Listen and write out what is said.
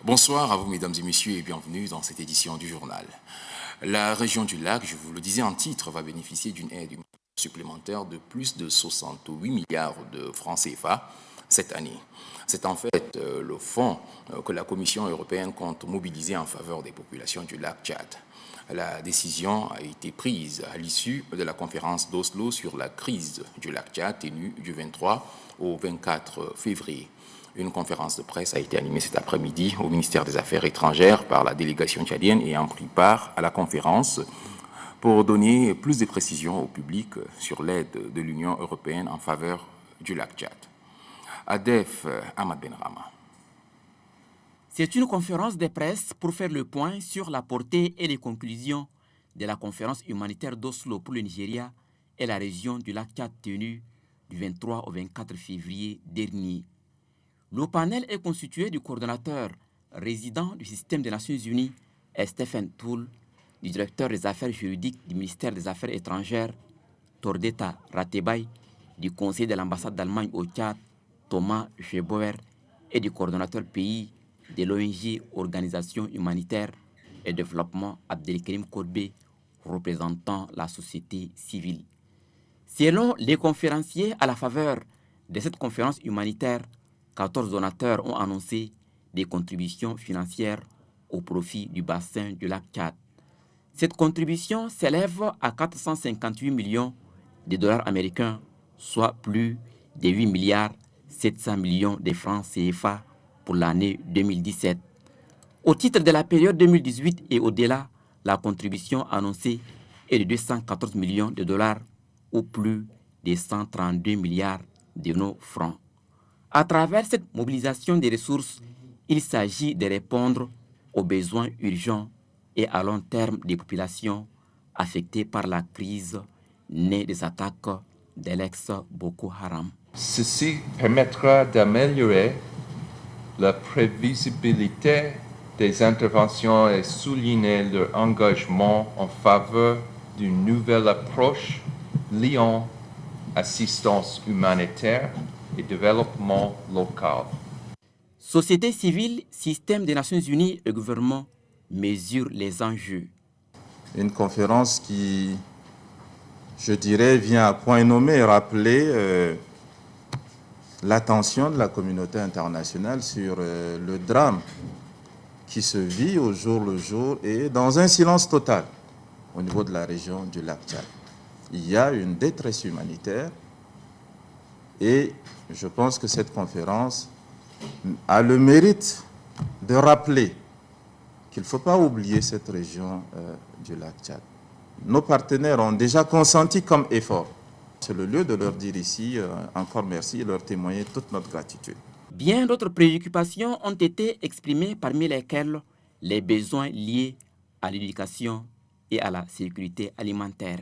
Bonsoir à vous, mesdames et messieurs, et bienvenue dans cette édition du journal. La région du lac, je vous le disais en titre, va bénéficier d'une aide supplémentaire de plus de 68 milliards de francs CFA cette année. C'est en fait le fonds que la Commission européenne compte mobiliser en faveur des populations du lac Tchad. La décision a été prise à l'issue de la conférence d'Oslo sur la crise du lac Tchad tenue du 23 au 24 février. Une conférence de presse a été animée cet après-midi au ministère des Affaires étrangères par la délégation tchadienne ayant pris part à la conférence pour donner plus de précisions au public sur l'aide de l'Union européenne en faveur du lac Tchad. Adef Ahmad Benrama. C'est une conférence de presse pour faire le point sur la portée et les conclusions de la conférence humanitaire d'Oslo pour le Nigeria et la région du lac Tchad tenue du 23 au 24 février dernier. Le panel est constitué du coordonnateur résident du système des Nations Unies, Stephen Tull, du directeur des affaires juridiques du ministère des Affaires étrangères, Tordeta Ratebay, du conseiller de l'ambassade d'Allemagne au Tchad, Thomas Gebauer, et du coordonnateur pays de l'ONG Organisation humanitaire et développement Abdelkarim Kodbe, représentant la société civile. Selon les conférenciers à la faveur de cette conférence humanitaire, 14 donateurs ont annoncé des contributions financières au profit du bassin du lac Tchad. Cette contribution s'élève à 458 millions de dollars américains, soit plus de 8 milliards 700 millions de francs CFA pour l'année 2017. Au titre de la période 2018 et au-delà, la contribution annoncée est de 214 millions de dollars ou plus de 132 milliards de nos francs. À travers cette mobilisation des ressources, il s'agit de répondre aux besoins urgents et à long terme des populations affectées par la crise née des attaques de l'ex-Boko Haram. Ceci permettra d'améliorer la prévisibilité des interventions et souligner leur engagement en faveur d'une nouvelle approche liant assistance humanitaire et développement local. Société civile, système des Nations Unies et gouvernement mesurent les enjeux. Une conférence qui, je dirais, vient à point nommé rappeler l'attention de la communauté internationale sur le drame qui se vit au jour le jour et dans un silence total au niveau de la région du lac Tchad. Il y a une détresse humanitaire et je pense que cette conférence a le mérite de rappeler qu'il ne faut pas oublier cette région du lac Tchad. Nos partenaires ont déjà consenti comme effort. C'est le lieu de leur dire ici encore merci et leur témoigner toute notre gratitude. Bien d'autres préoccupations ont été exprimées, parmi lesquelles les besoins liés à l'éducation et à la sécurité alimentaire.